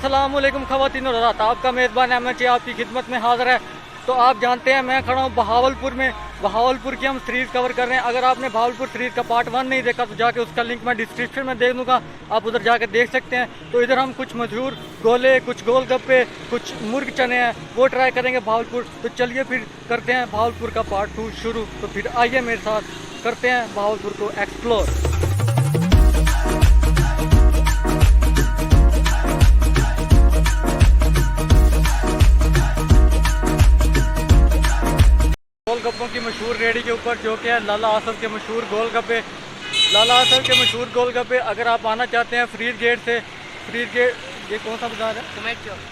अस्सलामुअलैकुम ख़वातीन और हज़रात, आपका मेज़बान अहमद जी आपकी खिदमत में हाज़िर है। तो आप जानते हैं मैं खड़ा हूँ बहावलपुर में। बहावलपुर की हम सीरीज़ कवर कर रहे हैं। अगर आपने बहावलपुर सीरीज़ का पार्ट 1 नहीं देखा तो जाके उसका लिंक मैं डिस्क्रिप्शन में दे दूँगा, आप उधर जाके देख सकते हैं। तो इधर हम कुछ मशहूर गोले, कुछ गोलगप्पे, कुछ मुर्ग चने हैं वो ट्राई करेंगे बहावलपुर। तो चलिए फिर करते हैं बहावलपुर का पार्ट 2 शुरू। तो फिर आइए मेरे साथ करते हैं बहावलपुर को एक्सप्लोर। गोलगप्पों की मशहूर रेडी के ऊपर जो कि है लाला आसफ के मशहूर गोलगप्पे। लाला आसफ के मशहूर गोलगप्पे अगर आप आना चाहते हैं फ्रीज गेट से, फ्रीज गेट ये कौन सा बाजार है?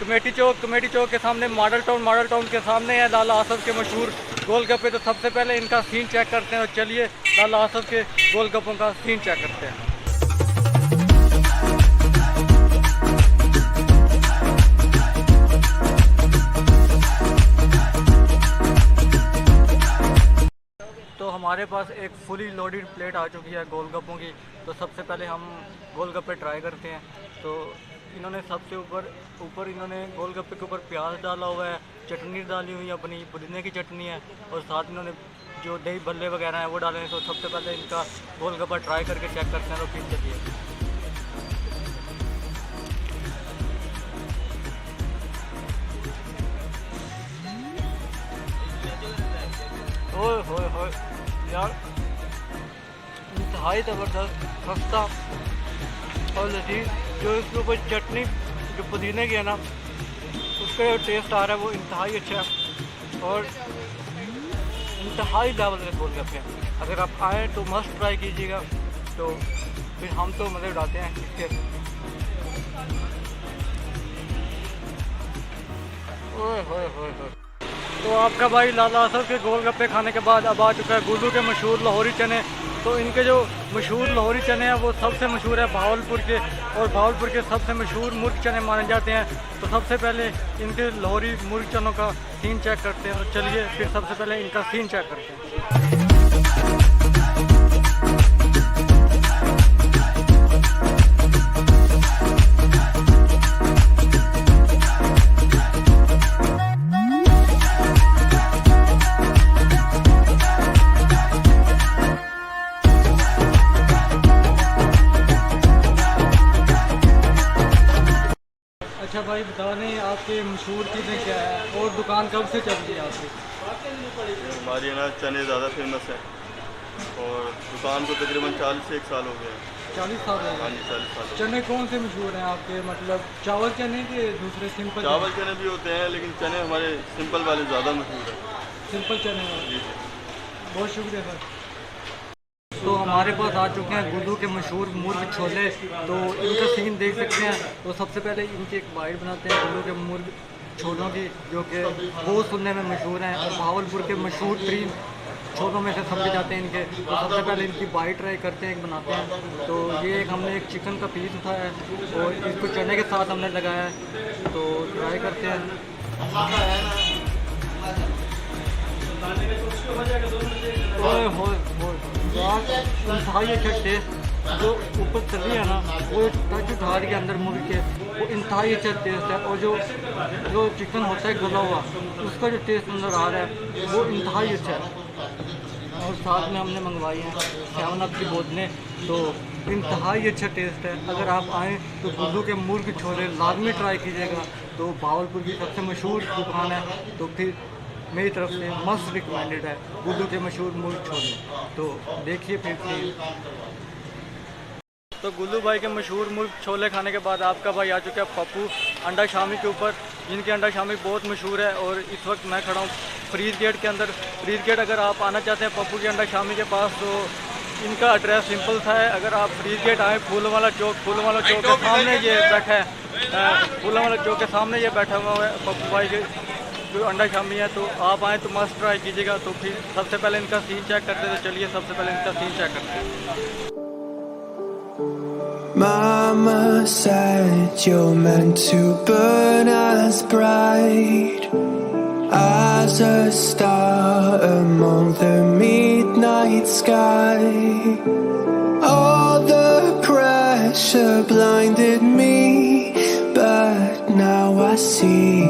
कमेटी चौक के सामने मॉडल टाउन के सामने है लाला आसफ के मशहूर गोलगप्पे। तो सबसे पहले इनका सीन चेक करते हैं और चलिए लाला आसफ के गोलगप्पों का सीन चेक करते हैं। तो हमारे पास एक फुली लोडेड प्लेट आ चुकी है गोलगप्पों की। तो सबसे पहले हम गोलगप्पे ट्राई करते हैं। तो इन्होंने सबसे ऊपर इन्होंने गोलगप्पे के ऊपर प्याज डाला हुआ है, चटनी डाली हुई है, अपनी पुदीने की चटनी है, और साथ इन्होंने जो दही भल्ले वगैरह हैं वो डाले हैं। तो सबसे पहले इनका गोलगप्पा ट्राई करके चेक करते हैं। तो फिर चलिए ओए यार, इंतहाई ज़बरदस्त, खस्ता और लजीज। जो इसके ऊपर चटनी जो पुदीने की है ना, उसका जो टेस्ट आ रहा है वो इंतहाई अच्छा है और इंतहाई लेवल के गोलगप्पे हैं। अगर आप आएँ तो मस्ट ट्राई कीजिएगा। तो फिर हम तो मज़े उड़ाते हैं इसके। ओए तो आपका भाई लाला आसफ के गोलगप्पे खाने के बाद अब आ चुका है गुल्लू के मशहूर लाहौरी चने। तो इनके जो मशहूर लाहौरी चने हैं वो सबसे मशहूर है बहावलपुर के, और बहावलपुर के सबसे मशहूर मुर्ग चने माने जाते हैं। तो सबसे पहले इनके लाहौरी मुर्ग चनों का सीन चेक करते हैं। तो चलिए फिर सबसे पहले इनका सीन चेक करते हैं। अच्छा भाई बता दें आपके मशहूर चीज़ें क्या है और दुकान कब से चल रही है आपकी? हमारे यहाँ चने ज़्यादा फेमस है और दुकान को तकरीबन 40 से 1 साल हो गया है। 40 साल हो हाँ गए? जी 40 साल। चने कौन से मशहूर हैं आपके? मतलब चावल चने के दूसरे सिंपल? चावल चने भी होते हैं लेकिन चने हमारे सिंपल वाले ज़्यादा मशहूर है। सिंपल चने हैं। जी बहुत शुक्रिया सर। तो हमारे पास आ चुके हैं गुल्लू के मशहूर मुर्ग छोले। तो इनका सीन देख सकते हैं। तो सबसे पहले इनकी एक बाइट बनाते हैं गुल्लू के मुर्ग छोलों की, जो कि बहुत सुनने में मशहूर हैं और बहावलपुर के मशहूर तरीन छोलों में से समझे जाते हैं इनके। तो सबसे पहले इनकी बाइट ट्राई करते हैं, एक बनाते हैं। तो ये हमने एक चिकन का पीस उठाया है और इसको चने के साथ हमने लगाया है। तो ट्राई करते हैं। इंतहाई अच्छा टेस्ट, जो ऊपर तली है ना वो टच उठा रही है अंदर मुर्ग के, वो इंतहाई अच्छा टेस्ट है। और जो चिकन होता है गला हुआ, उसका जो टेस्ट नज़र आ रहा है वो इंतहाई अच्छा है। और साथ में हमने मंगवाई हैं 7 अप की बोतलें। तो इंतहाई अच्छा टेस्ट है। अगर आप आएँ तो गुल्लू के मुर्ग छोले लाजमी ट्राई कीजिएगा। तो बहावलपुर की सबसे मशहूर दुकान है। तो फिर मेरी तरफ से मस्ट रिकमेंडेड है गुल्लू के मशहूर मुर्ग छोले। तो देखिए फिर तो गुल्लू भाई के मशहूर मुर्ग छोले खाने के बाद आपका भाई आ चुका है पप्पू अंडा शामी के ऊपर, जिनकी अंडा शामी बहुत मशहूर है। और इस वक्त मैं खड़ा हूँ फ्रीज गेट के अंदर। फ्रीज गेट अगर आप आना चाहते हैं पप्पू की अंडा शामी के पास तो इनका एड्रेस सिंपल सा है। अगर आप फ्रीज गेट आएँ फूलवाला चौक के सामने ये बैठा है, फूलवाला चौक के सामने ये बैठा हुआ है पप्पू भाई के जो अंडा शामी है। तो आप आएँ तो मस्ट ट्राई कीजिएगा। तो फिर सबसे पहले इनका सीन चेक करते हैं। तो चलिए सबसे पहले इनका सीन चेक करते हैं। Mama said you're meant to burn as bright as a star among the midnight sky. All the pressure blinded me, but see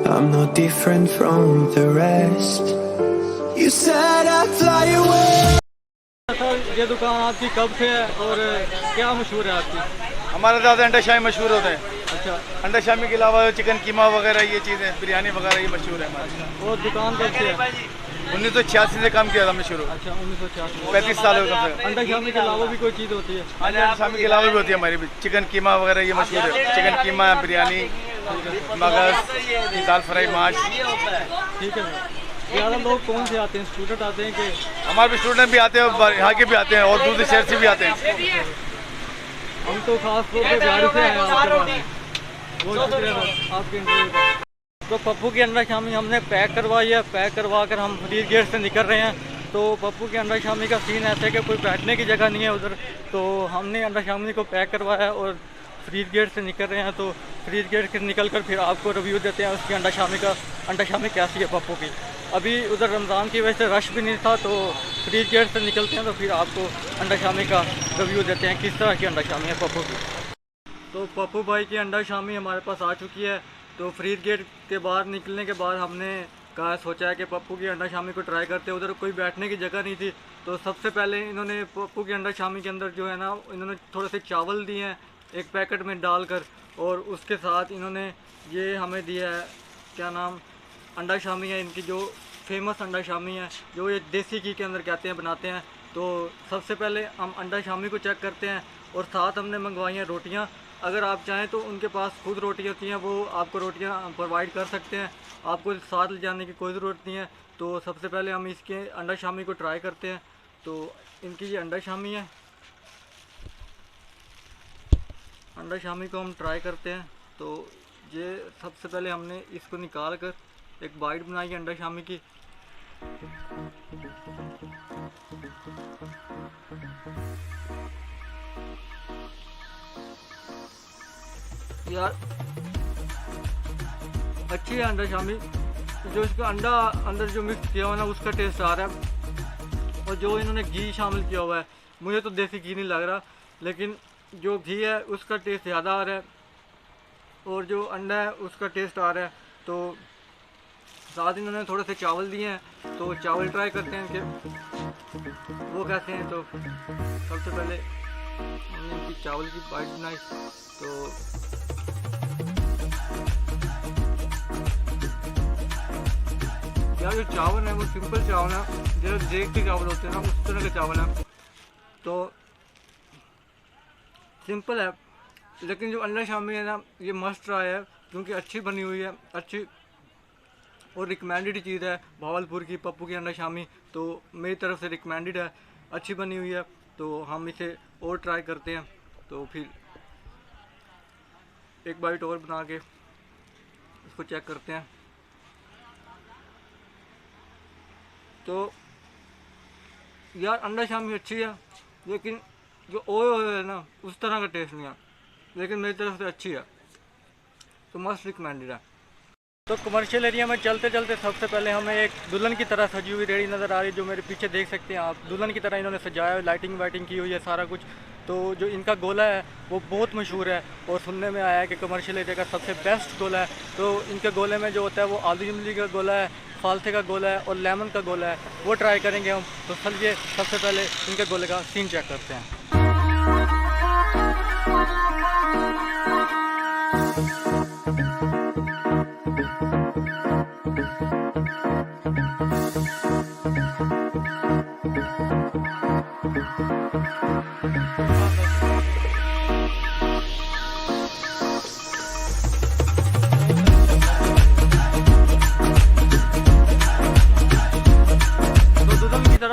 I'm no different from the rest. You said I'd fly away. Sir ये दुकान आपकी कब से है और क्या मशहूर है आपकी? हमारे ज़्यादा अंडा शाही मशहूर होते हैं। अच्छा, अंडा शामी के अलावा चिकन कीमा वगैरह ये चीज़ें, बिरयानी वगैरह ये मशहूर है हमारे। और दुकान कब से है? 1986 से काम किया था मैं शुरू। अच्छा, 1986। 35 साल हो गए। अंडा शामी के अलावा भी कोई चीज़ होती है? अंडा शामी के अलावा भी होती है हमारी भी, चिकन कीमा वगैरह ये मशहूर है। चिकन कीमा, बिरयानी, मगज़, दाल फ्राई, माश। ठीक है सर। ज़्यादा लोग कौन से आते हैं, स्टूडेंट आते हैं कि? हमारे भी स्टूडेंट भी आते हैं, यहाँ के भी आते हैं और दूसरे शहर से भी आते हैं। हम तो खास तौर पर गाड़ी से आए हैं आपके पास। बहुत शुक्रिया सर आपके इंटरव्यू का। तो पप्पू की अंडा शामी हमने पैक करवाई है। पैक करवा कर हम फरीद गेट से निकल रहे हैं। तो पप्पू की अंडा शामी का सीन ऐसा है कि कोई बैठने की जगह नहीं है उधर। तो हमने अंडा शामी को पैक करवाया है और फरीद गेट से निकल रहे हैं। तो फरीद गेट से निकल कर फिर आपको रिव्यू देते हैं उसकी अंडा शामी का। अंडा शामी कैसी है पप्पू की। अभी उधर रमज़ान की वजह से रश भी नहीं था, तो फरीद गेट से निकलते हैं तो फिर आपको अंडा शामी का रिव्यू देते हैं किस तरह की अंडा शामी है पप्पू की। तो पप्पू भाई की अंडा शामी हमारे पास आ चुकी है। तो फरीद गेट के बाहर निकलने के बाद हमने सोचा है कि पप्पू की अंडा शामी को ट्राई करते। उधर कोई बैठने की जगह नहीं थी। तो सबसे पहले इन्होंने पप्पू की अंडा शामी के अंदर जो है ना, इन्होंने थोड़े से चावल दिए हैं एक पैकेट में डालकर, और उसके साथ इन्होंने ये हमें दिया है, क्या नाम, अंडा शामी है इनकी, जो फेमस अंडा शामी है, जो ये देसी घी के अंदर कहते हैं बनाते हैं। तो सबसे पहले हम अंडा शामी को चेक करते हैं और साथ हमने मंगवाई हैं रोटियाँ। अगर आप चाहें तो उनके पास खुद रोटियाँ होती हैं, वो आपको रोटियाँ प्रोवाइड कर सकते हैं, आपको साथ ले जाने की कोई ज़रूरत नहीं है। तो सबसे पहले हम इसके अंडा शामी को ट्राई करते हैं। तो इनकी ये अंडा शामी है, अंडा शामी को हम ट्राई करते हैं। तो ये सबसे पहले हमने इसको निकाल कर एक बाइट बनाई है अंडा शामी की। यार अच्छी है अंडा शामी। जो इसका अंडा अंदर जो मिक्स किया हुआ है ना, उसका टेस्ट आ रहा है। और जो इन्होंने घी शामिल किया हुआ है, मुझे तो देसी घी नहीं लग रहा, लेकिन जो घी है उसका टेस्ट ज़्यादा आ रहा है और जो अंडा है उसका टेस्ट आ रहा है। तो साथ इन्होंने थोड़े से चावल दिए हैं, तो चावल ट्राई करते हैं इनके वो कैसे हैं। तो सबसे पहले हमने इनकी चावल की बाइट बनाई। तो यार जो चावल है वो सिंपल चावल है, जैसे देख के चावल होते हैं ना, उस तरह के चावल हैं। तो सिंपल है, लेकिन जो अंडा शामी है ना, ये मस्ट ट्राई है क्योंकि अच्छी बनी हुई है, अच्छी और रिकमेंडेड चीज़ है भावलपुर की पप्पू की अंडा शामी। तो मेरी तरफ से रिकमेंडेड है, अच्छी बनी हुई है। तो हम इसे और ट्राई करते हैं। तो फिर एक बाइट और बना के इसको चेक करते हैं। तो यार अंडा शामी अच्छी है, लेकिन जो ओए है ना, उस तरह का टेस्ट नहीं है, लेकिन मेरी तरफ से अच्छी है, तो मस्त रिकमेंडेड है। तो कमर्शियल एरिया में चलते चलते सबसे पहले हमें एक दुल्हन की तरह सजी हुई रेडी नज़र आ रही है, जो मेरे पीछे देख सकते हैं आप। दुल्हन की तरह इन्होंने सजाया है, लाइटिंग वाइटिंग की हुई है, सारा कुछ। तो जो इनका गोला है वो बहुत मशहूर है और सुनने में आया है कि कमर्शियल एरिया का सबसे बेस्ट गोला है। तो इनके गोले में जो होता है वो आलू इमली का गोला है, फालते का गोला है और लेमन का गोला है, वो ट्राई करेंगे हम। तो चलिए सबसे पहले इनके गोले का सीन चेक करते हैं।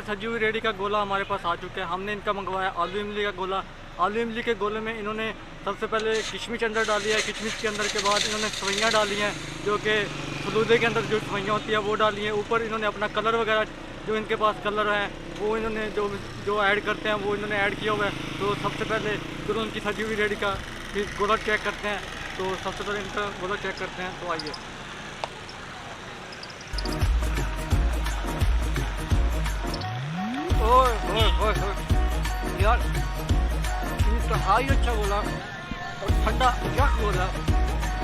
सजी हुई रेडी का गोला हमारे पास आ चुका है। हमने इनका मंगवाया आलू इमली का गोला। आलू इमली के गोले में इन्होंने सबसे पहले किशमिश अंदर डाली है। किशमिश के अंदर के बाद इन्होंने सवैयाँ डाली हैं, जो कि फलूदे के अंदर जो सवैयाँ होती है वो डाली हैं। ऊपर इन्होंने अपना कलर वगैरह, जो इनके पास कलर है वो इन्होंने जो ऐड करते हैं वो इन्होंने ऐड किया हुआ है। तो सबसे पहले जो उनकी सजी हुई रेडी का फिर गोला चेक करते हैं। तो सबसे पहले इनका गोला चेक करते हैं। तो आइए, यार इंतहाई अच्छा गोला और ठंडा क्या गोला।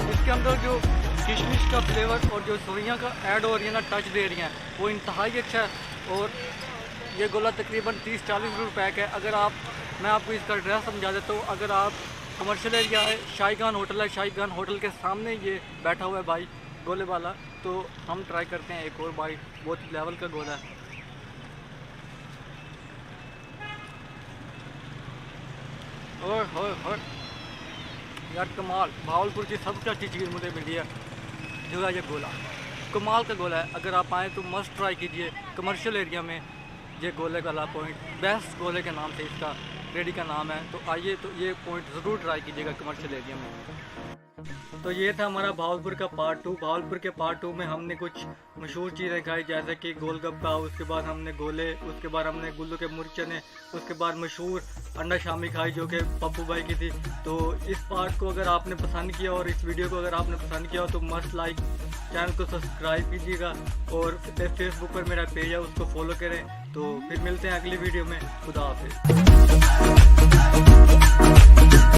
इसके अंदर जो किशमिश का फ्लेवर और जो सोइयां का ऐड हो रही है ना, टच दे रही हैं, वो इंतहाई अच्छा है। और ये गोला तकरीबन 30-40 रुपए का है। अगर मैं आपको इसका एड्रेस समझा देता हूँ। अगर आप कमर्शियल एरिया है, शाहीगान होटल है, शाहीगान होटल के सामने ये बैठा हुआ है भाई गोले वाला। तो हम ट्राई करते हैं एक और बाइट, बहुत लेवल का गोला है। और यार कमाल, भावलपुर की सबसे अच्छी चीज़ मुझे मिली है जो है ये गोला, कमाल का गोला है। अगर आप आएँ तो मस्ट ट्राई कीजिए। कमर्शियल एरिया में ये गोले वाला पॉइंट, बेस्ट गोले के नाम से इसका रेडी का नाम है। तो आइए तो ये पॉइंट ज़रूर ट्राई कीजिएगा कमर्शियल एरिया में। तो ये था हमारा भावलपुर का पार्ट 2। भावलपुर के पार्ट 2 में हमने कुछ मशहूर चीज़ें खाई, जैसे कि गोलगप्पा, उसके बाद हमने गोले, उसके बाद हमने गुल्लू के मुर्ग चने, उसके बाद मशहूर अंडा शामी खाई जो कि पप्पू भाई की थी। तो इस पार्ट को अगर आपने पसंद किया और इस वीडियो को अगर आपने पसंद किया हो तो मस्ट लाइक, चैनल को सब्सक्राइब कीजिएगा और फेसबुक पर मेरा पेज है उसको फॉलो करें। तो फिर मिलते हैं अगली वीडियो में। खुदा हाफिज़।